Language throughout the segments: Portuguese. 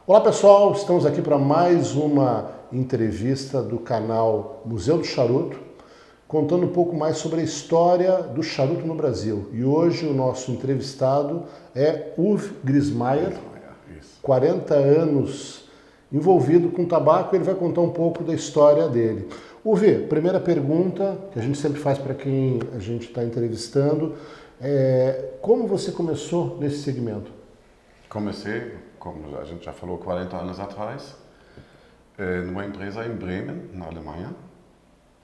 Olá pessoal, estamos aqui para mais uma entrevista do canal Museu do Charuto, contando um pouco mais sobre a história do charuto no Brasil. E hoje o nosso entrevistado é Uwe Grissmayer, 40 anos envolvido com tabaco, ele vai contar um pouco da história dele. Uwe, primeira pergunta que a gente sempre faz para quem a gente está entrevistando, como você começou nesse segmento? Comecei, como a gente já falou, 40 anos atrás, numa empresa em Bremen, na Alemanha,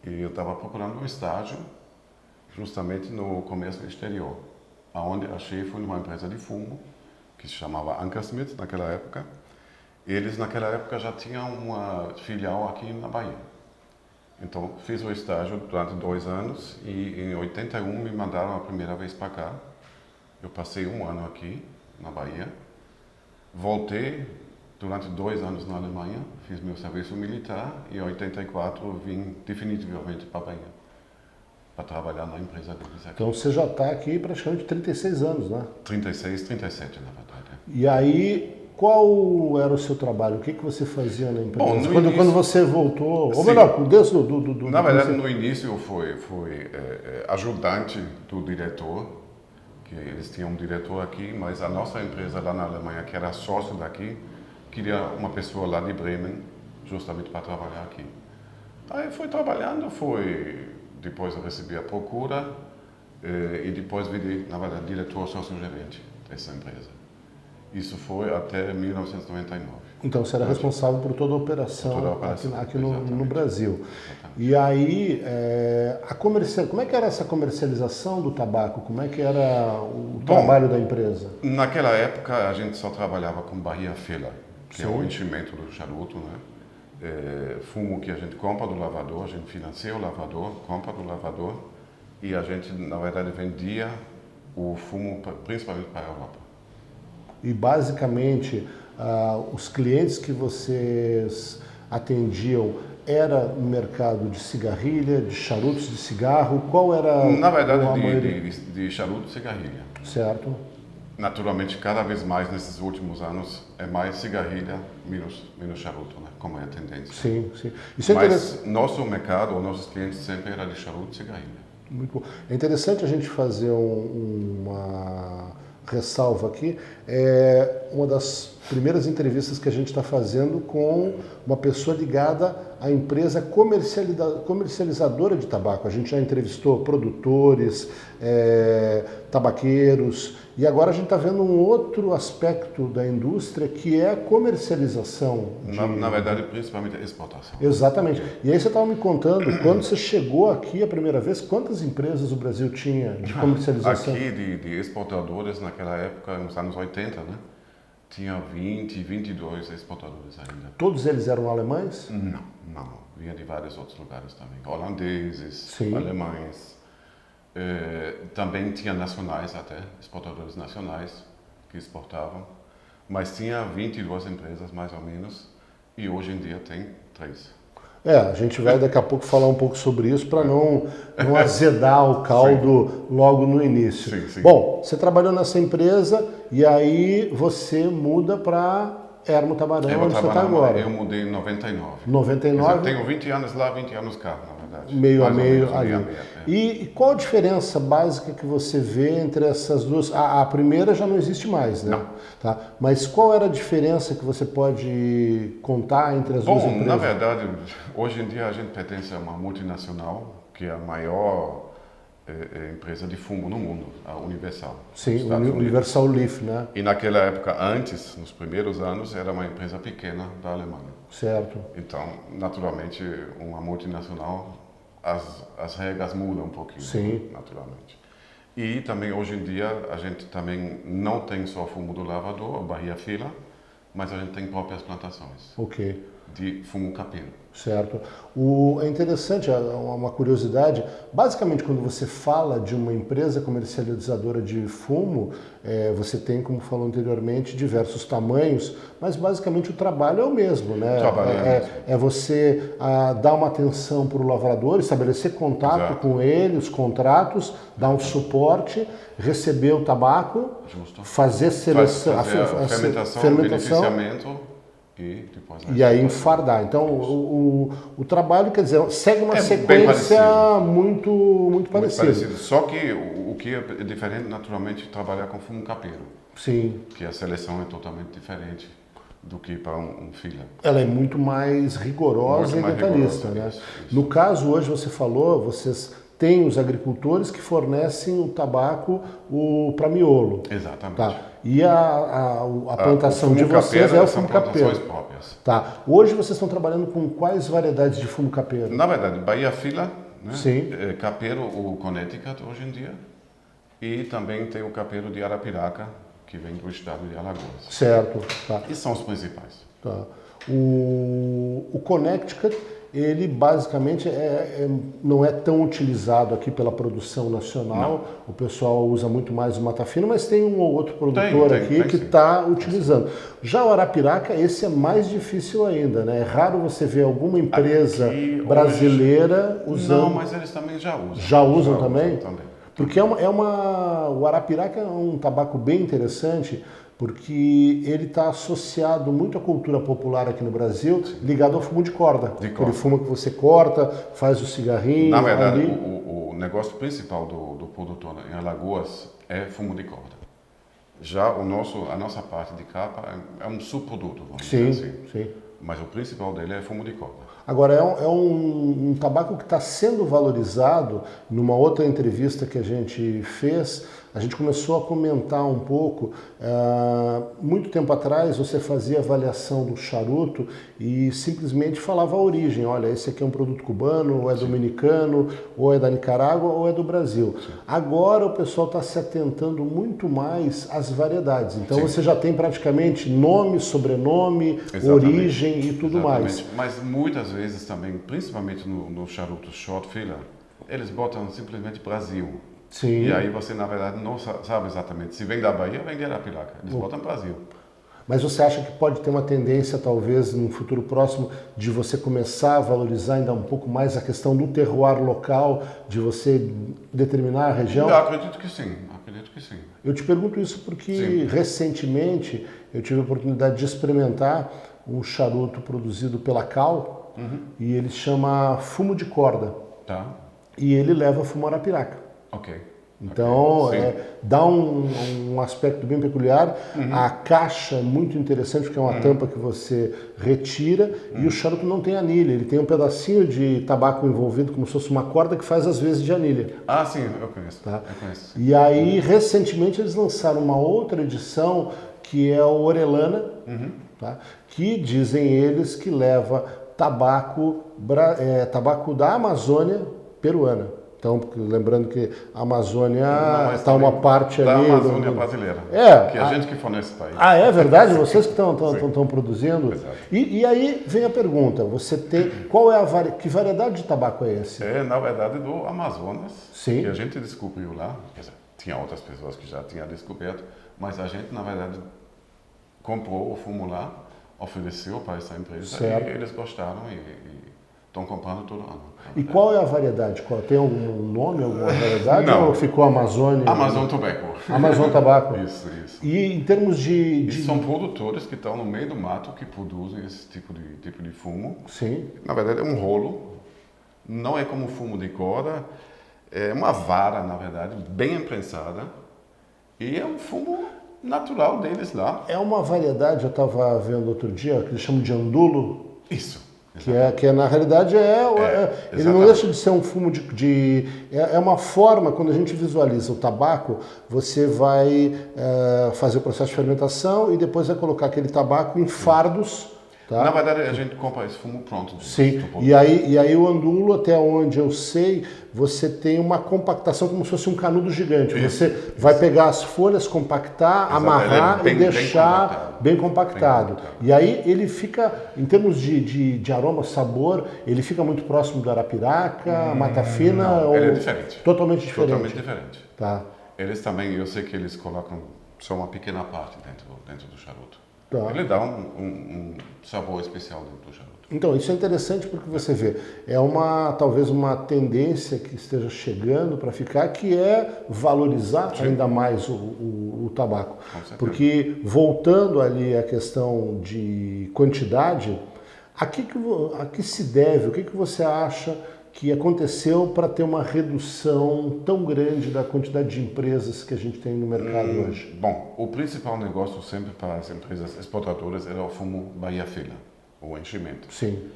e eu estava procurando um estágio justamente no comércio exterior, onde achei foi numa empresa de fumo, que se chamava Ankersmit naquela época. Eles naquela época já tinham uma filial aqui na Bahia. Então fiz o estágio durante 2 anos e em 81 me mandaram a primeira vez para cá. Eu passei 1 ano aqui na Bahia. Voltei durante 2 anos na Alemanha, fiz meu serviço militar e em 84 vim definitivamente para a Bahia, para trabalhar na empresa deles aqui. Então você já está aqui praticamente 36 anos, né? 36, 37 na verdade. E aí, qual era o seu trabalho? O que você fazia na empresa? Bom, quando você voltou, ou sim. melhor, desde Na verdade, no início eu fui ajudante do diretor, que eles tinham um diretor aqui, mas a nossa empresa lá na Alemanha, que era sócio daqui, queria uma pessoa lá de Bremen, justamente para trabalhar aqui. Aí fui trabalhando, depois eu recebi a procura e depois virei, na verdade, diretor sócio-gerente dessa empresa. Isso foi até 1999. Então você era responsável por toda a operação, aqui no Brasil. Exatamente. E aí, como é que era essa comercialização do tabaco? Como é que era o trabalho da empresa? Naquela época a gente só trabalhava com barriga fila, que Sim. é o enchimento do charuto, né? Fumo que a gente compra do lavador, a gente financia o lavador, compra do lavador e a gente, na verdade, vendia o fumo principalmente para a Europa. E basicamente, os clientes que vocês atendiam era no mercado de cigarrilha, de charutos de cigarro? Qual era Na verdade, a maioria? de charuto e cigarrilha. Certo. Naturalmente, cada vez mais nesses últimos anos é mais cigarrilha, menos charuto, né? Como é a tendência. Sim, sim. Isso é Mas nosso mercado, nossos clientes sempre era de charuto e cigarrilha. muito bom. É interessante a gente fazer uma ressalva aqui. É uma das primeiras entrevistas que a gente está fazendo com uma pessoa ligada à empresa comercializadora de tabaco. A gente já entrevistou produtores, tabaqueiros, e agora a gente está vendo um outro aspecto da indústria que é a comercialização. Na verdade, principalmente a exportação. Exatamente. E aí você estava me contando, quando você chegou aqui a primeira vez, quantas empresas o Brasil tinha de comercialização? Aqui, de exportadores, naquela época, nos anos 80, né? Tinha 22 exportadores ainda. Todos eles eram alemães? Não. Vinha de vários outros lugares também. Holandeses, Sim. alemães. Também tinha nacionais até, exportadores nacionais que exportavam. Mas tinha 22 empresas, mais ou menos. E hoje em dia tem 3. A gente vai daqui a pouco falar um pouco sobre isso para não azedar o caldo logo no início. Sim. Bom, você trabalhou nessa empresa e aí você muda para Ermo Tabarão, onde você está agora. Eu mudei em 99. 99? Eu tenho 20 anos lá, 20 anos cá, na verdade. Meio a meio menos, ali. E qual a diferença básica que você vê entre essas duas? A primeira já não existe mais, né? Não. Tá? Mas qual era a diferença que você pode contar entre as duas empresas? Na verdade, hoje em dia a gente pertence a uma multinacional, que é a maior empresa de fumo no mundo, a Universal. Sim, Universal Leaf, né? E naquela época, antes, nos primeiros anos, era uma empresa pequena da Alemanha. Certo. Então, naturalmente, uma multinacional, as regras mudam um pouquinho. Sim. Naturalmente. E também, hoje em dia, a gente também não tem só fumo do lavador, a barriga fila, mas a gente tem próprias plantações. Ok. De fumo capeiro. Certo. É interessante, uma curiosidade, basicamente quando você fala de uma empresa comercializadora de fumo, você tem, como falou anteriormente, diversos tamanhos, mas basicamente o trabalho é o mesmo, né? É você dar uma atenção para o lavrador, estabelecer contato Exato. com ele, os contratos, dar um suporte, receber o tabaco, Justo. fazer seleção, fermentação, beneficiamento e depois... E aí enfardar. Então o trabalho, quer dizer, segue uma bem sequência parecido. muito parecida. Só que o que é diferente, naturalmente, trabalhar com fumo capeiro. Sim. Que a seleção é totalmente diferente do que para um fila. Ela é muito mais rigorosa e detalhista, né? Isso. No caso, hoje você falou, vocês têm os agricultores que fornecem o tabaco para miolo. Exatamente. Tá. E a plantação de vocês é o fumo capeiro. Próprias. Tá. Hoje vocês estão trabalhando com quais variedades de fumo capeiro? Na verdade, Bahia Fila, né? Sim. Capeiro, o Connecticut hoje em dia, e também tem o capeiro de Arapiraca, que vem do estado de Alagoas. Certo. Tá. E são os principais. Tá. O Connecticut, ele basicamente não é tão utilizado aqui pela produção nacional. Não. O pessoal usa muito mais o Mata Fino, mas tem um ou outro produtor aqui que está utilizando. Já o Arapiraca, esse é mais difícil ainda, né? É raro você ver alguma empresa brasileira hoje... usando. Não, mas eles também já usam. Já usam também? Porque o Arapiraca é um tabaco bem interessante, porque ele está associado muito à cultura popular aqui no Brasil, ligado ao fumo de corda. Aquele fumo que você corta, faz o cigarrinho. Na verdade, o negócio principal do produtor em Alagoas é fumo de corda. Já a nossa parte de capa é um subproduto, vamos dizer assim. Sim. Mas o principal dele é fumo de corda. Agora, é um tabaco que está sendo valorizado. Numa outra entrevista que a gente fez, a gente começou a comentar um pouco. Muito tempo atrás, você fazia avaliação do charuto e simplesmente falava a origem. Olha, esse aqui é um produto cubano, ou é dominicano, ou é da Nicarágua, ou é do Brasil. Sim. Agora, o pessoal está se atentando muito mais às variedades. Então, você já tem praticamente nome, sobrenome, origem e tudo mais. Mas muitas vezes também, principalmente no charuto short filler, eles botam simplesmente Brasil. Sim. E aí você, na verdade, não sabe exatamente se vem da Bahia ou vem de Arapiraca. Eles botam Brasil. Mas você acha que pode ter uma tendência, talvez, num futuro próximo, de você começar a valorizar ainda um pouco mais a questão do terroir local, de você determinar a região? Eu acredito que sim. Eu te pergunto isso porque, recentemente, eu tive a oportunidade de experimentar um charuto produzido pela Cal, e ele chama fumo de corda. Tá. E ele leva fumo Arapiraca. Ok. Então, dá um aspecto bem peculiar. A caixa é muito interessante, porque é uma tampa que você retira, e o charuto não tem anilha. Ele tem um pedacinho de tabaco envolvido, como se fosse uma corda que faz às vezes de anilha. Ah, sim, eu conheço. Tá? Eu conheço. E aí, recentemente, eles lançaram uma outra edição, que é o Orellana, tá? Que dizem eles que leva tabaco da Amazônia peruana. Então, lembrando que a Amazônia está uma parte da ali... Da Amazônia brasileira. Que a gente que fornece para ele. É verdade? Vocês que estão produzindo? Exato. E aí vem a pergunta, você tem... Que variedade de tabaco é esse? Na verdade, do Amazonas. Sim. Que a gente descobriu lá. Quer dizer, tinha outras pessoas que já tinham descoberto, mas a gente, na verdade, comprou o fumo lá, ofereceu para essa empresa, certo. E eles gostaram e estão comprando todo ano. E qual é a variedade? Tem algum nome, alguma variedade? Não. Ou ficou Amazônia? Amazon Tobacco. Amazon Tabaco. Isso. E em termos de... são produtores que estão no meio do mato que produzem esse tipo de fumo. Sim. Na verdade, é um rolo. Não é como fumo de corda. É uma vara, na verdade, bem imprensada. E é um fumo natural deles lá. É uma variedade, eu estava vendo outro dia, que eles chamam de andulo. Isso. Que na realidade ele não deixa de ser um fumo é uma forma, quando a gente visualiza o tabaco, você vai fazer o processo de fermentação e depois vai colocar aquele tabaco em fardos. Tá? Na verdade, a gente compra esse fumo pronto. Sim, e aí o andulo, até onde eu sei, você tem uma compactação como se fosse um canudo gigante. Você vai pegar as folhas, compactar, amarrar e deixar bem compactado. E aí ele fica, em termos de aroma, sabor, ele fica muito próximo do Arapiraca, Mata Fina? Não, ele é diferente. Totalmente diferente? Totalmente diferente. Tá. Eles também, eu sei que eles colocam só uma pequena parte dentro do charuto. Tá. Ele dá um sabor especial dentro do charuto. Então, isso é interessante porque você vê, talvez uma tendência que esteja chegando para ficar, que é valorizar ainda mais o tabaco. Porque, voltando ali à questão de quantidade, a que se deve, o que você acha que aconteceu para ter uma redução tão grande da quantidade de empresas que a gente tem no mercado hoje? Bom, o principal negócio sempre para as empresas exportadoras era o fumo Bahia Fila, o enchimento. Sim.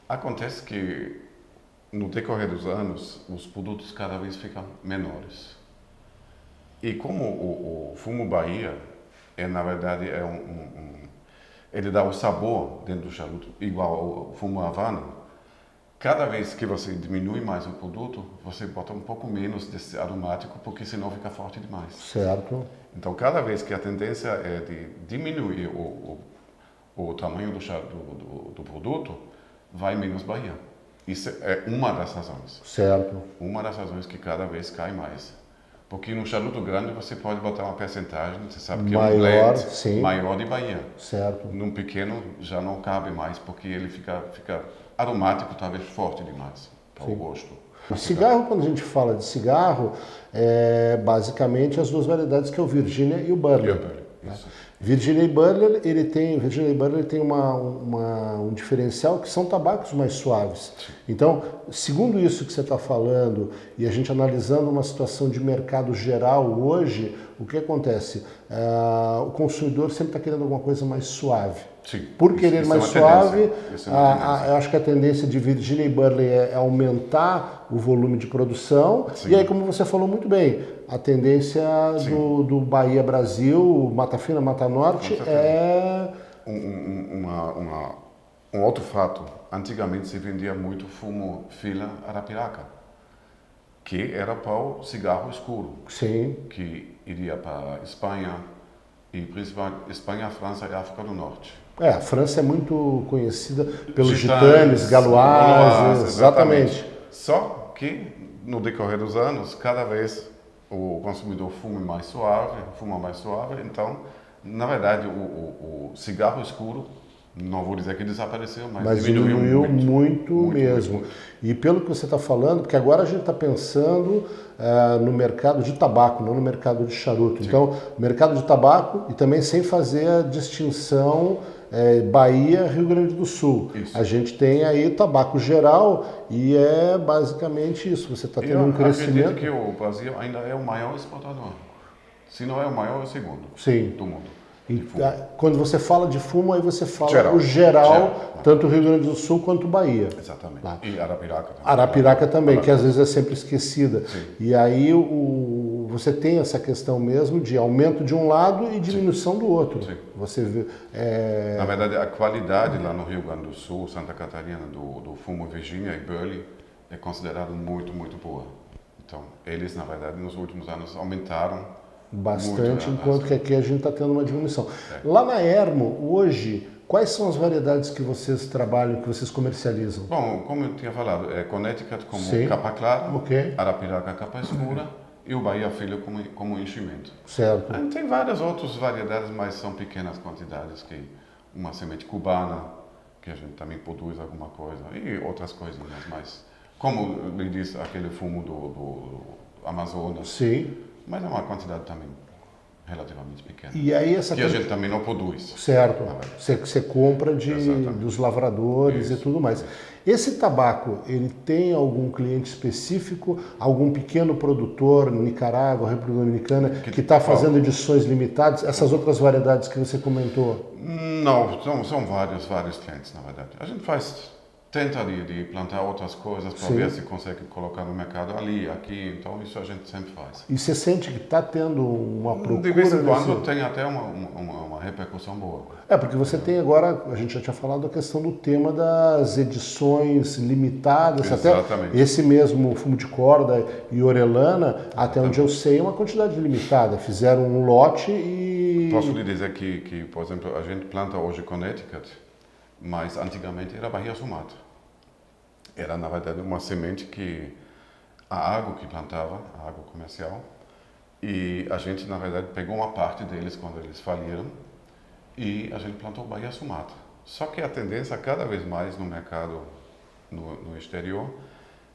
Acontece que, no decorrer dos anos, os produtos cada vez ficam menores. E como o fumo Bahia, na verdade, ele dá o sabor dentro do charuto, igual ao fumo Havana, cada vez que você diminui mais o produto, você bota um pouco menos desse aromático, porque senão fica forte demais. Certo. Então, cada vez que a tendência é de diminuir o tamanho do produto, vai menos Bahia. Isso é uma das razões. Certo. Uma das razões que cada vez cai mais. Porque no charuto grande você pode botar uma percentagem, você sabe que maior, é um blend sim. maior de Bahia. Certo. Num pequeno já não cabe mais, porque ele fica aromático, talvez forte demais para o gosto. O cigarro, quando a gente fala de cigarro, é basicamente as duas variedades, que é o Virginia e o Burley. Virginia e Burley, ele tem um diferencial, que são tabacos mais suaves. Então, segundo isso que você está falando, e a gente analisando uma situação de mercado geral hoje, o que acontece? O consumidor sempre está querendo alguma coisa mais suave. Sim, Por querer mais suave, eu acho que a tendência de Virginia e Burley é aumentar o volume de produção. Sim. E aí, como você falou muito bem, a tendência do Bahia Brasil, Mata Fina, Mata Norte, é... Um outro fato, antigamente se vendia muito fumo Fila Arapiraca, que era para o cigarro escuro. Sim. Que iria para a Espanha, e principalmente Espanha, França e África do Norte. A França é muito conhecida pelos gitanes, galoises, exatamente. Só que, no decorrer dos anos, cada vez o consumidor fuma mais suave, então, na verdade, o cigarro escuro, não vou dizer que desapareceu, mas diminuiu muito mesmo. Muito. E pelo que você está falando, porque agora a gente está pensando no mercado de tabaco, não no mercado de charuto. Sim. Então, mercado de tabaco, e também sem fazer a distinção Bahia, Rio Grande do Sul. Isso. A gente tem aí tabaco geral e é basicamente isso. Você está tendo um crescimento. Eu acredito que o Brasil ainda é o maior exportador. Se não é o maior, é o segundo. Sim. Do mundo. E, quando você fala de fumo, aí você fala o geral, tanto o Rio Grande do Sul quanto Bahia. Exatamente. E Arapiraca também. Arapiraca também, que às vezes é sempre esquecida. Sim. E aí você tem essa questão mesmo de aumento de um lado e diminuição do outro. Sim. Você vê, Na verdade, a qualidade lá no Rio Grande do Sul, Santa Catarina, do fumo Virginia e Burley é considerada muito, muito boa. Então, eles, na verdade, nos últimos anos aumentaram bastante, enquanto que aqui a gente está tendo uma diminuição. Lá na Ermo, hoje, quais são as variedades que vocês trabalham, que vocês comercializam? Bom, como eu tinha falado, é Connecticut como capa clara, Arapiraca capa escura e o Bahia Filho como enchimento. Certo. Tem várias outras variedades, mas são pequenas quantidades, que uma semente cubana, que a gente também produz alguma coisa, e outras coisinhas, mas como lhe disse, aquele fumo do Amazonas. Sim. Mas é uma quantidade também relativamente pequena. E aí a gente também não produz. Certo. Você compra dos lavradores e tudo mais. Esse tabaco, ele tem algum cliente específico, algum pequeno produtor no Nicarágua, República Dominicana, que está fazendo edições limitadas? Essas outras variedades que você comentou? Não, são vários clientes, na verdade. A gente tenta de plantar outras coisas para ver se consegue colocar no mercado ali, aqui, então isso a gente sempre faz. E você sente que está tendo uma procura? De vez em quando tem até uma repercussão boa. Porque você tem agora, a gente já tinha falado a questão do tema das edições limitadas. Exatamente. Até esse mesmo fumo de corda e orelana, até onde eu sei, é uma quantidade limitada. Fizeram um lote e... Posso lhe dizer que, por exemplo, a gente planta hoje Connecticut, mas antigamente era Bahia Sumatra. Era, na verdade, uma semente que a água que plantava, a água comercial, e a gente, na verdade, pegou uma parte deles quando eles faliram e a gente plantou Bahia Sumatra. Só que a tendência cada vez mais no mercado no exterior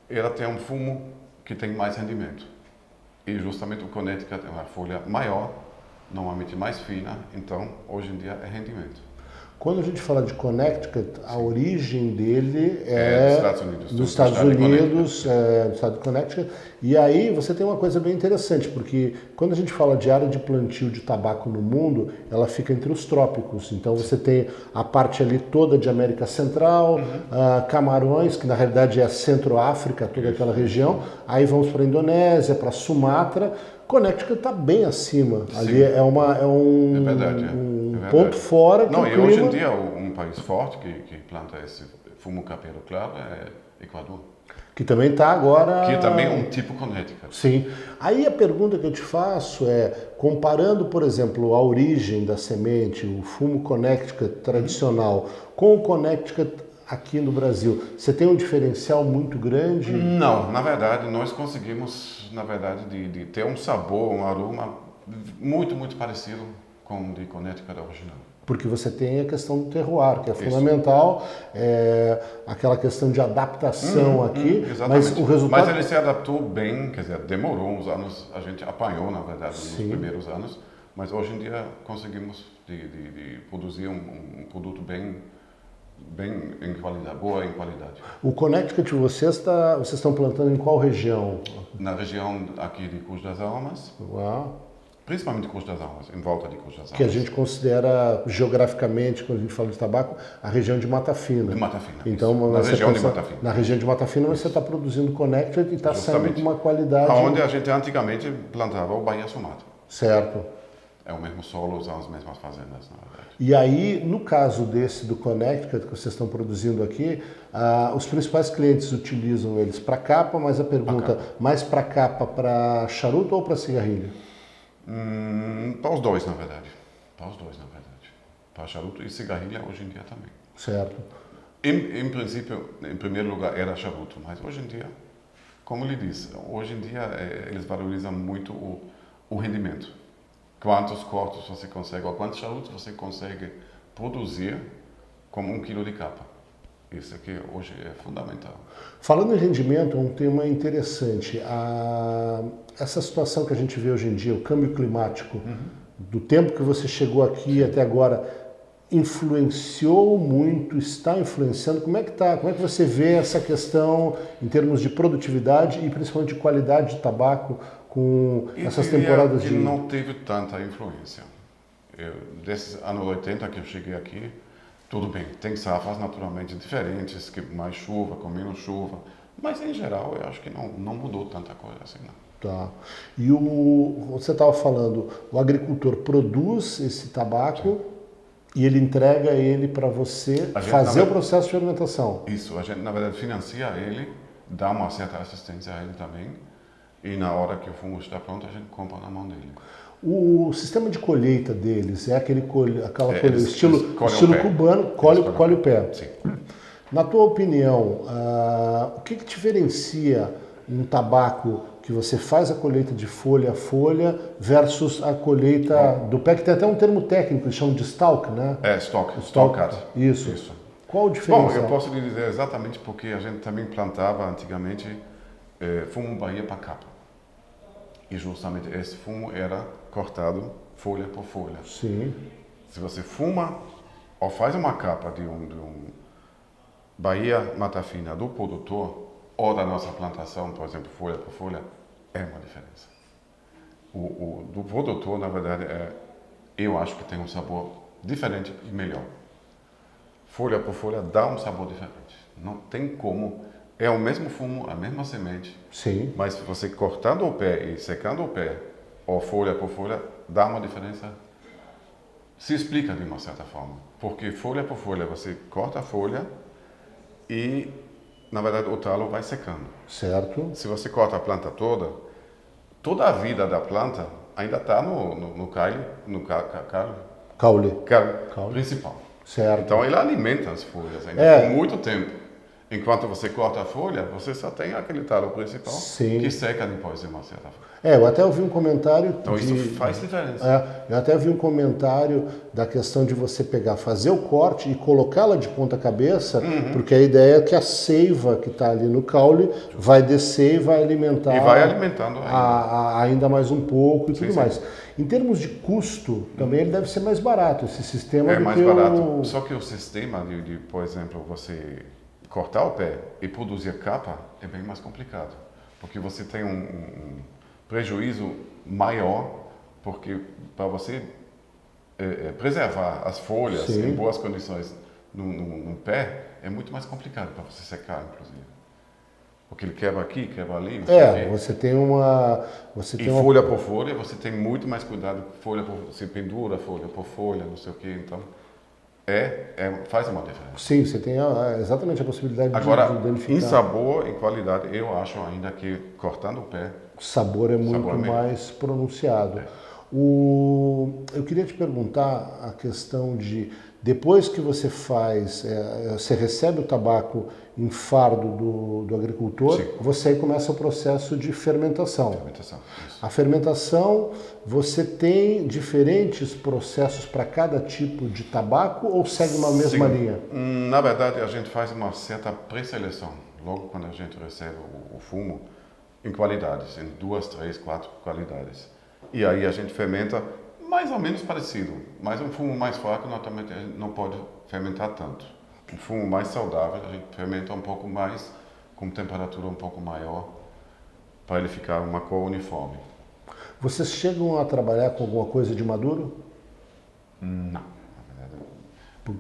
era ter um fumo que tem mais rendimento. E justamente o Connecticut é uma folha maior, normalmente mais fina, então hoje em dia é rendimento. Quando a gente fala de Connecticut, a origem dele Dos Estados Unidos. Nos Estados Unidos, no estado de Connecticut. E aí você tem uma coisa bem interessante, porque quando a gente fala de área de plantio de tabaco no mundo, ela fica entre os trópicos. Então você tem a parte ali toda de América Central, Camarões, que na realidade é Centro-África, toda aquela região. Aí vamos para a Indonésia, para Sumatra. Connecticut está bem acima. Sim. Ali é um verdade, ponto fora que não, o e clima... hoje em dia um país forte que planta esse fumo capeiro claro é Equador. Que também está agora... Que também é um tipo Connecticut. Sim. Aí a pergunta que eu te faço é, comparando, por exemplo, a origem da semente, o fumo Connecticut tradicional, com o Connecticut aqui no Brasil, você tem um diferencial muito grande? Não, na verdade, nós conseguimos, na verdade, de ter um sabor, um aroma muito, muito parecido com o de Connecticut original. Porque você tem a questão do terroir, que é fundamental, aquela questão de adaptação aqui, exatamente. Mas o resultado... Mas ele se adaptou bem, quer dizer, demorou uns anos, a gente apanhou, na verdade, nos primeiros anos, mas hoje em dia conseguimos de produzir um produto bem em qualidade, boa em qualidade. O Connecticut, vocês estão plantando em qual região? Na região aqui de Cruz das Almas. Uau. Principalmente Cruz das Almas, em volta de Cruz das Almas. Que a gente considera geograficamente, quando a gente fala de tabaco, a região de Mata Fina. De Mata Fina. Então, na região de Mata Fina. Na região de Mata Fina você está produzindo Connecticut e está saindo com uma qualidade... Onde a gente antigamente plantava o Bahia Sumatra. Certo. É o mesmo solo, são as mesmas fazendas, na verdade. E aí, no caso desse do Connecticut que vocês estão produzindo aqui, os principais clientes utilizam eles para capa, mas a pergunta, mais para capa, para charuto ou para cigarrilho? Para os dois, na verdade. Para os dois, na verdade. Para charuto e cigarrilha hoje em dia também. Certo. Em princípio, em primeiro lugar, era charuto, mas hoje em dia, como lhe disse, hoje em dia eles valorizam muito o rendimento. Quantos cortes você consegue, ou quantos charutos você consegue produzir com 1 quilo de capa. Isso aqui hoje é fundamental. Falando em rendimento, é um tema interessante. Essa situação que a gente vê hoje em dia, o câmbio climático, do tempo que você chegou aqui até agora, influenciou muito, está influenciando? Como é que você vê essa questão em termos de produtividade e principalmente de qualidade de tabaco com essas temporadas de... não teve tanta influência. Desses anos 80 que eu cheguei aqui, tudo bem, tem safras naturalmente diferentes, que mais chuva, com menos chuva, mas em geral eu acho que não mudou tanta coisa assim, não. Tá. E você estava falando, o agricultor produz esse tabaco e ele entrega ele para você fazer o processo de fermentação. Isso, a gente na verdade financia ele, dá uma certa assistência a ele também, e na hora que o fumo está pronto a gente compra na mão dele. O sistema de colheita deles é aquela colheita estilo cubano, colhe o pé. Sim. Na tua opinião, o que diferencia um tabaco que você faz a colheita de folha a folha versus a colheita do pé, que tem até um termo técnico, eles chamam de stalk, né? Stalk cut. Isso. Qual o diferencial? Bom, eu posso lhe dizer exatamente porque a gente também plantava antigamente fumo Bahia para capa. E justamente esse fumo era cortado folha por folha. Sim. Se você fuma ou faz uma capa de um Bahia Mata Fina do produtor ou da nossa plantação, por exemplo, folha por folha, é uma diferença. O do produtor, na verdade, eu acho que tem um sabor diferente e melhor. Folha por folha dá um sabor diferente. Não tem como. É o mesmo fumo, a mesma semente. Sim. Mas você cortando o pé e secando o pé, ou folha por folha, dá uma diferença. Se explica de uma certa forma. Porque folha por folha, você corta a folha e, na verdade, o talo vai secando. Certo. Se você corta a planta toda a vida da planta ainda está no caule Caule. principal. Certo. Então ele alimenta as folhas ainda por muito tempo. Enquanto você corta a folha, você só tem aquele talo principal que seca depois de uma certa forma. Eu até ouvi um comentário... Então isso faz diferença. Eu até vi um comentário da questão de você pegar, fazer o corte e colocá-la de ponta cabeça, porque a ideia é que a seiva que está ali no caule vai descer e vai alimentar... E vai alimentando ainda mais um pouco e tudo mais. Em termos de custo, também ele deve ser mais barato, esse sistema. É mais barato, só que o sistema de, por exemplo, você cortar o pé e produzir capa é bem mais complicado, porque você tem um prejuízo maior, porque para você preservar as folhas em boas condições no pé, é muito mais complicado para você secar, inclusive. Porque ele quebra aqui, quebra ali. Você tem uma... folha por folha, você tem muito mais cuidado, você pendura folha por folha, não sei o quê, então faz uma diferença. Sim, você tem exatamente a possibilidade de danificar. Em sabor, em qualidade, eu acho ainda que cortando o pé... O sabor é muito mais pronunciado. Eu queria te perguntar a questão de, depois que você faz, você recebe o tabaco em fardo do agricultor, você aí começa o processo de fermentação. A fermentação, você tem diferentes processos para cada tipo de tabaco ou segue uma mesma linha? Na verdade, a gente faz uma certa pré-seleção, logo quando a gente recebe o fumo, em qualidades, em 2, 3, 4 qualidades. E aí a gente fermenta mais ou menos parecido, mas um fumo mais fraco não pode fermentar tanto. Um fumo mais saudável a gente fermenta um pouco mais, com temperatura um pouco maior, para ele ficar uma cor uniforme. Vocês chegam a trabalhar com alguma coisa de maduro? Não, na verdade.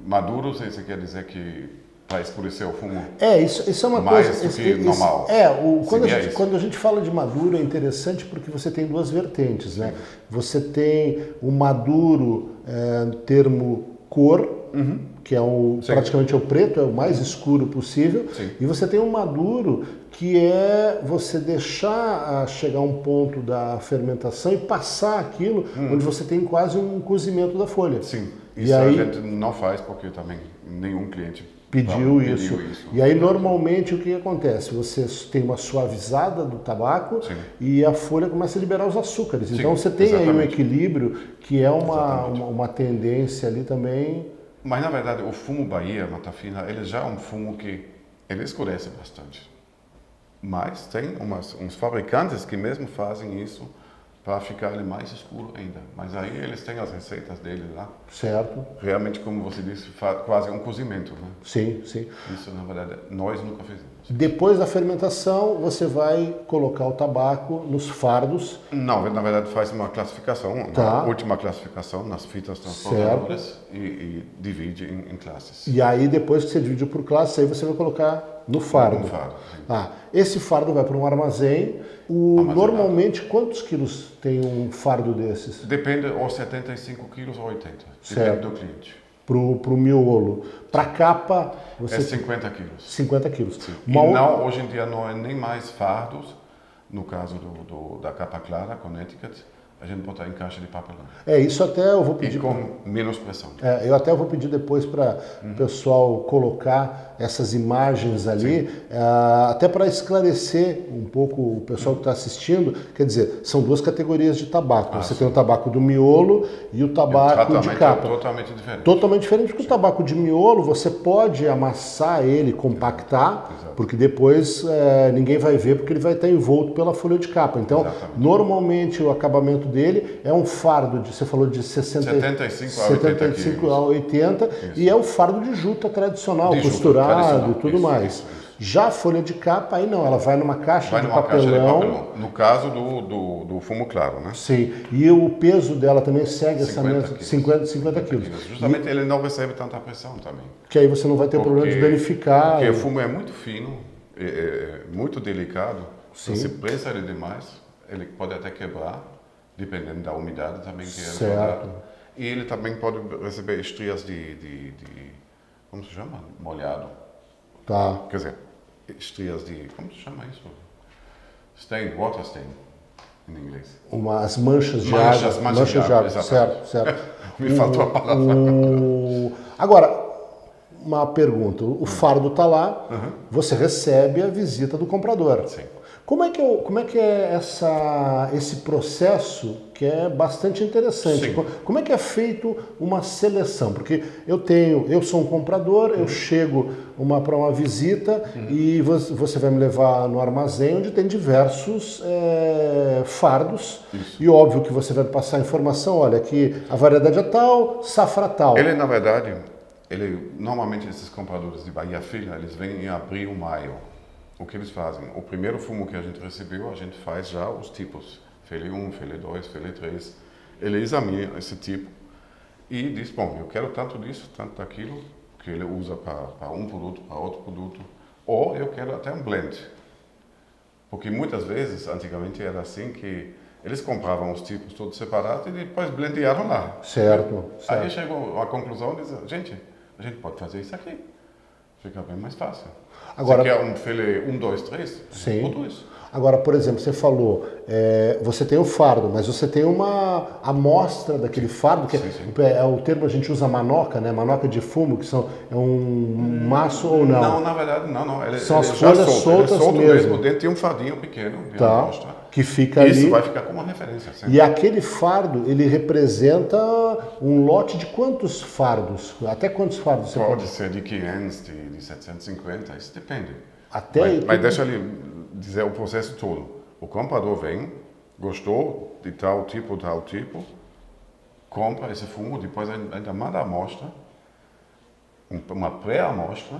Maduro, você quer dizer que para escurecer o fumo? Isso é uma mais coisa... do que normal. Quando a gente fala de maduro é interessante porque você tem duas vertentes, né? Você tem o maduro termo cor, que é praticamente o preto, é o mais escuro possível, e você tem um maduro que é você deixar chegar a um ponto da fermentação e passar aquilo, onde você tem quase um cozimento da folha. Sim, isso a gente não faz porque também nenhum cliente pediu isso. E aí, normalmente, o que acontece? Você tem uma suavizada do tabaco e a folha começa a liberar os açúcares. Então, você tem aí um equilíbrio que é uma tendência ali também. Mas, na verdade, o fumo Bahia, Mata Fina, ele já é um fumo que ele escurece bastante. Mas tem uns fabricantes que mesmo fazem isso para ficar ele mais escuro ainda. Mas aí eles têm as receitas deles lá. Certo. Realmente, como você disse, quase um cozimento, né? Sim. Isso, na verdade, nós nunca fizemos. Depois da fermentação, você vai colocar o tabaco nos fardos. Não, na verdade faz uma classificação, uma última classificação nas fitas transportadoras e divide em classes. E aí, depois que você divide por classes, aí você vai colocar no fardo. No fardo, sim. Esse fardo vai para um armazém. Normalmente, quantos quilos tem um fardo desses? Depende, ou 75 quilos ou 80. Depende do cliente. Para o miolo. Para a capa, você... É 50 quilos. 50 quilos. Não, hoje em dia não é nem mais fardos, no caso da capa clara, Connecticut, a gente botar em caixa de papelão. Isso até eu vou pedir... E com menos pressão. Eu até vou pedir depois para o pessoal colocar essas imagens ali, até para esclarecer um pouco o pessoal que está assistindo. Quer dizer, são duas categorias de tabaco. Você tem o tabaco do miolo e o tabaco de capa. É totalmente diferente. Totalmente diferente, porque o tabaco de miolo você pode amassar ele, compactar, porque depois ninguém vai ver, porque ele vai estar envolto pela folha de capa. Então, normalmente o acabamento dele é um fardo, você falou de 75 a 80 e é o fardo de juta tradicional, costurado e tudo mais. Já a folha de capa, aí não, ela vai numa caixa de papelão. No caso do fumo claro, né? Sim, e o peso dela também segue essa mesma, 50 quilos. Justamente ele não recebe tanta pressão também. Que aí você não vai ter problema de danificar. Porque o fumo é muito fino, muito delicado. Se você pressa ele demais, ele pode até quebrar, dependendo da umidade também que ele pode. E ele também pode receber estrias de como se chama? Molhado. Quer dizer, estrias de, como se chama isso? Stain, water stain, em inglês. Umas manchas de água. Manchas de água, certo. Me faltou a palavra. Agora, uma pergunta. O fardo está lá, você recebe a visita do comprador. Sim. Como é que é esse processo que é bastante interessante? Sim. Como é que é feito uma seleção? Porque eu sou um comprador, eu chego para uma visita e você vai me levar no armazém onde tem diversos fardos. Isso. E óbvio que você vai passar informação, olha, aqui a variedade é tal, safra tal. Ele, na verdade, normalmente esses compradores de Bahia Filha, eles vêm em abril, maio. O que eles fazem? O primeiro fumo que a gente recebeu, a gente faz já os tipos. Fele 1, Fele 2, Fele 3. Ele examina esse tipo e diz, bom, eu quero tanto disso, tanto daquilo, que ele usa para um produto, para outro produto. Ou eu quero até um blend. Porque muitas vezes, antigamente era assim que eles compravam os tipos todos separados e depois blendearam lá. Certo. Aí chegou a conclusão de dizer, gente, a gente pode fazer isso aqui. Fica bem mais fácil. Agora, você quer um Fele 1, 2, 3? Sim. Produz. Agora, por exemplo, você falou, você tem o fardo, mas você tem uma amostra daquele fardo, que sim, sim. É o termo a gente usa manoca, né? Manoca de fumo, que é um maço ou não? Não, na verdade, não. São as folhas soltas mesmo. Dentro tem um fardinho pequeno, tá, amostra. que fica ali. Isso vai ficar como uma referência. Sempre. E aquele fardo, ele representa um lote de quantos fardos? Até quantos fardos você pode ser de 500, de 750, isso depende. Até mas deixa ele dizer o processo todo. O comprador vem, gostou de tal tipo, compra esse fumo, depois ainda manda a amostra, uma pré-amostra,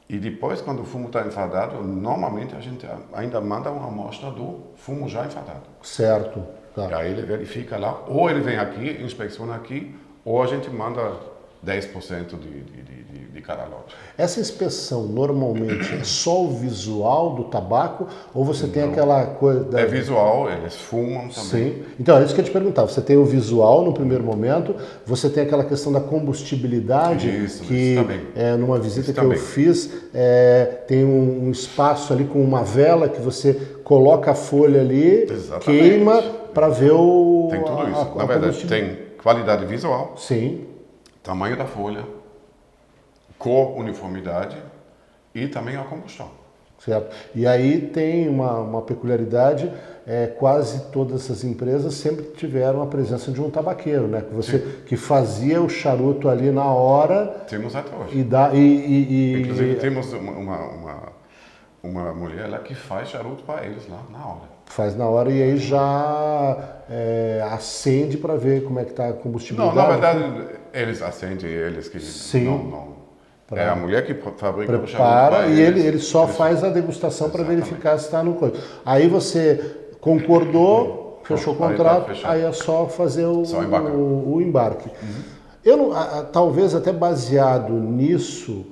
e depois, quando o fumo está enfadado, normalmente a gente ainda manda uma amostra do fumo já enfadado. Certo. Tá. E aí ele verifica lá, ou ele vem aqui, inspeciona aqui, ou a gente manda 10% de cada lote. Essa inspeção normalmente é só o visual do tabaco ou você tem aquela coisa... É visual, eles fumam também. Sim. Então, é isso que eu ia te perguntar. Você tem o visual no primeiro momento, você tem aquela questão da combustibilidade, isso também. Numa visita que eu fiz, tem um espaço ali com uma vela que você coloca a folha ali, exatamente, queima para ver o... Tem tudo isso. Na verdade, tem qualidade visual. Sim. Tamanho da folha, cor, uniformidade e também a combustão. Certo. E aí tem uma peculiaridade, quase todas essas empresas sempre tiveram a presença de um tabaqueiro, né? Que fazia o charuto ali na hora. Temos até hoje. Inclusive temos uma mulher lá que faz charuto para eles lá na hora. Faz na hora e aí já acende para ver como é que está a combustibilidade. Não, na verdade, eles acendem, eles que Sim. não. É a mulher que fabrica o charuto para e ele só faz a degustação para verificar se está no coisa. Aí você concordou, fechou o contrato, aí é só fazer o embarque. Talvez até baseado nisso,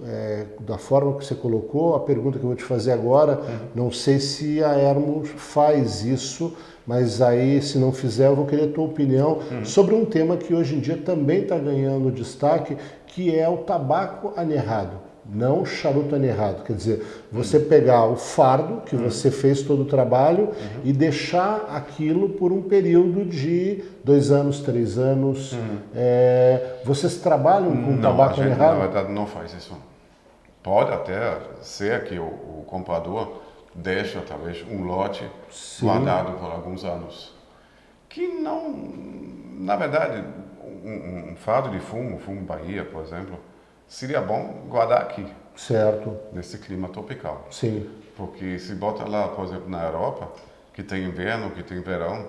da forma que você colocou, a pergunta que eu vou te fazer agora, não sei se a Hermo faz isso, mas aí se não fizer eu vou querer a tua opinião sobre um tema que hoje em dia também está ganhando destaque, que é o tabaco anerrado, não o charuto anerrado. Quer dizer, você pegar o fardo, que você fez todo o trabalho, e deixar aquilo por um período de 2 anos, 3 anos. Vocês trabalham com tabaco anerrado? Na verdade, não faz isso. Pode até ser que o comprador deixa talvez um lote guardado por alguns anos. Que não, na verdade, um fardo de fumo Bahia, por exemplo, seria bom guardar aqui. Certo. Nesse clima tropical. Sim. Porque se bota lá, por exemplo, na Europa, que tem inverno, que tem verão,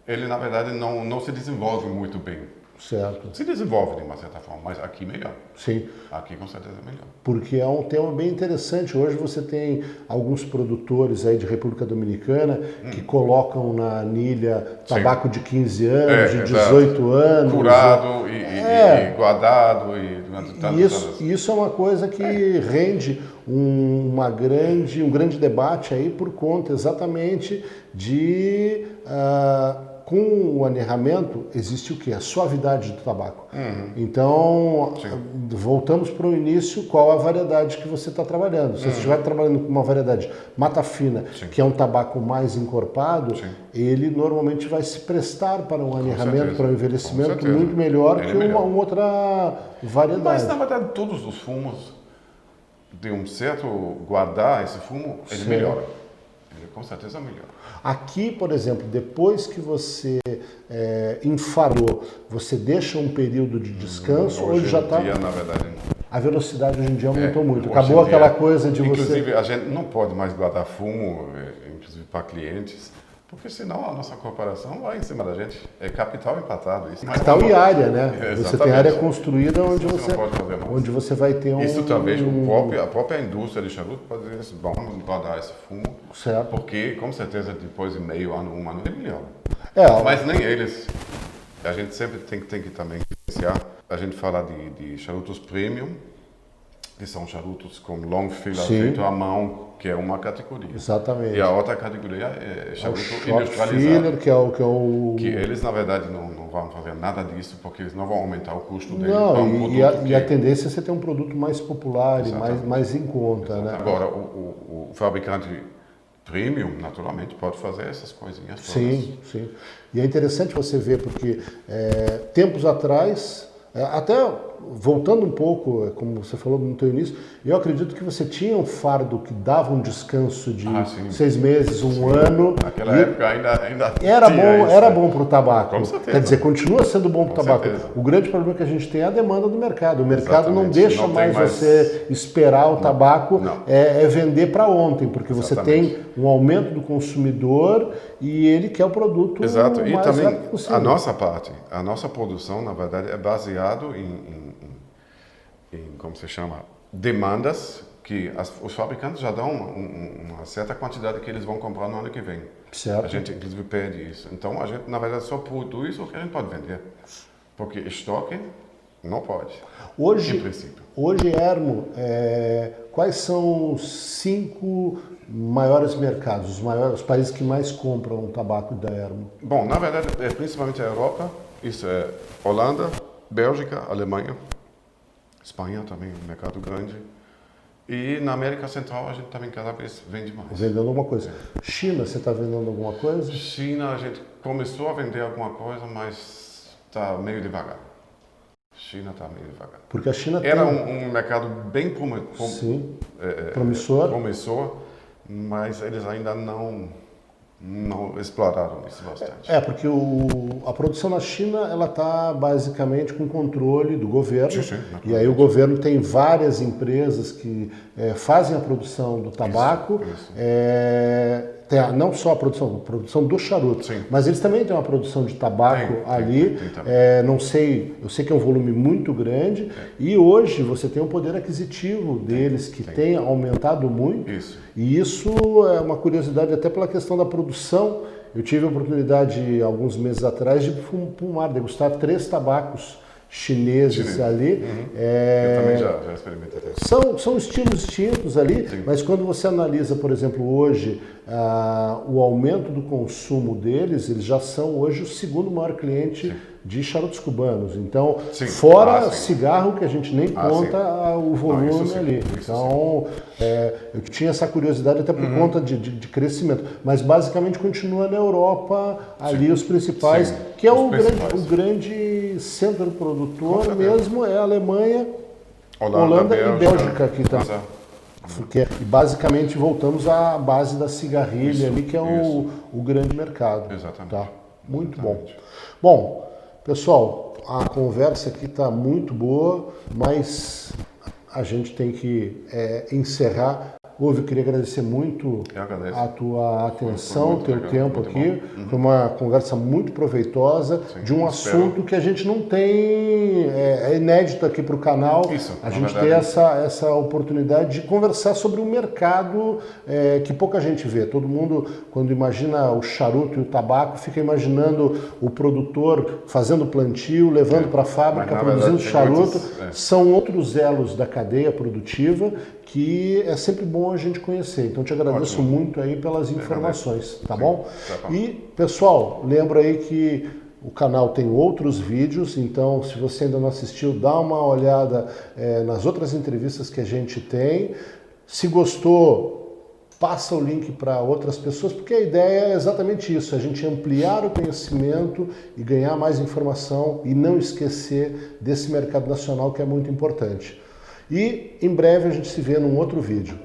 ele na verdade não se desenvolve muito bem. Certo. Se desenvolve de uma certa forma, mas aqui melhor. Sim. Aqui com certeza é melhor. Porque é um tema bem interessante. Hoje você tem alguns produtores aí de República Dominicana que colocam na anilha tabaco de 15 anos, de 18 anos. Curado e guardado e durante tantos anos. Isso é uma coisa que rende um grande debate aí por conta exatamente de com o anerramento, existe o quê? A suavidade do tabaco. Então, voltamos para o início, qual a variedade que você está trabalhando. Se você estiver trabalhando com uma variedade mata fina, que é um tabaco mais encorpado, ele normalmente vai se prestar para um anerramento, para um envelhecimento muito melhor que uma outra variedade. Mas, na verdade, todos os fumos, de um certo guardar esse fumo, ele melhora. Ele com certeza melhora. Aqui, por exemplo, depois que você enfardou, você deixa um período de descanso ou ele já está... Na verdade, a velocidade hoje em dia aumentou muito. Acabou aquela coisa de inclusive, a gente não pode mais guardar fumo, inclusive para clientes, porque senão a nossa corporação vai em cima da gente. É capital empatado. Isso capital e área, né? Você tem área construída onde onde você vai ter um... Isso talvez a própria indústria de charuto pode dizer assim, vamos guardar esse fumo, certo. Porque com certeza depois de meio ano, um ano, ele melhora. Mas nem eles. A gente sempre tem que também diferenciar. A gente fala de charutos premium, que são charutos com long filler feito à mão, que é uma categoria. Exatamente. E a outra categoria é charuto industrializado. Filler, que é o... Que eles, na verdade, não vão fazer nada disso, porque eles não vão aumentar o custo dele. E a tendência é você ter um produto mais popular e mais em conta. Né? Agora, o fabricante premium, naturalmente, pode fazer essas coisinhas todas. Sim. E é interessante você ver, porque tempos atrás... Até voltando um pouco, como você falou no teu início, eu acredito que você tinha um fardo que dava um descanso de 6 meses, um ano. Naquela época ainda era bom para o tabaco. Com certeza. Quer dizer, continua sendo bom para o tabaco. Certeza. O grande problema que a gente tem é a demanda do mercado. O mercado não deixa mais você esperar o tabaco vender para ontem, porque você tem um aumento do consumidor e ele quer o produto mais e também rápido possível. A nossa parte, a nossa produção, na verdade, é baseado em como se chama, demandas que os fabricantes já dão uma certa quantidade que eles vão comprar no ano que vem. Certo. A gente, inclusive, pede isso. Então, a gente, na verdade, só produz o que a gente pode vender. Porque estoque não pode, em princípio. Hoje, Ermo, quais são os 5 maiores mercados, os países que mais compram tabaco da Ermo? Bom, na verdade, é principalmente a Europa. Isso é Holanda, Bélgica, Alemanha, Espanha também, um mercado grande. E na América Central a gente também cada vez vende mais. Vendendo alguma coisa. China, você está vendendo alguma coisa? China, a gente começou a vender alguma coisa, mas está meio devagar. China está meio devagar. Porque a China era um mercado bem promissor, mas eles ainda não exploraram isso bastante. Porque a produção na China ela está basicamente com controle do governo. E aí o governo tem várias empresas que fazem a produção do tabaco. Não só a produção do charuto, mas eles também têm uma produção de tabaco ali. Não sei, eu sei que é um volume muito grande e hoje você tem um poder aquisitivo deles que tem aumentado muito. E isso é uma curiosidade até pela questão da produção. Eu tive a oportunidade alguns meses atrás de degustar 3 tabacos chineses ali. Eu também já experimentei. São estilos distintos ali, mas quando você analisa, por exemplo, hoje o aumento do consumo deles, eles já são hoje o 2º maior cliente de charutos cubanos. Então, fora cigarro, que a gente nem conta o volume ali. Então, eu tinha essa curiosidade até por conta de crescimento. Mas, basicamente, continua na Europa, ali os principais, que é o grande centro produtor mesmo, é a Alemanha, Holanda e Bélgica aqui também. Porque, basicamente, voltamos à base da cigarrilha ali, que é o grande mercado. Exatamente. Tá? Muito bom. Bom, pessoal, a conversa aqui está muito boa, mas a gente tem que encerrar. Eu queria agradecer muito a tua atenção, o teu tempo aqui. Foi uma conversa muito proveitosa de um assunto que a gente não tem, é inédito aqui para o canal. A gente tem essa oportunidade de conversar sobre um mercado que pouca gente vê. Todo mundo, quando imagina o charuto e o tabaco, fica imaginando o produtor fazendo plantio, levando para a fábrica, produzindo charuto. São outros elos da cadeia produtiva que é sempre bom a gente conhecer. Então te agradeço muito aí pelas informações, tá bom? E pessoal, lembra aí que o canal tem outros vídeos, então se você ainda não assistiu, dá uma olhada nas outras entrevistas que a gente tem. Se gostou, passa o link para outras pessoas, porque a ideia é exatamente isso, a gente ampliar o conhecimento e ganhar mais informação e não esquecer desse mercado nacional que é muito importante. E em breve a gente se vê num outro vídeo.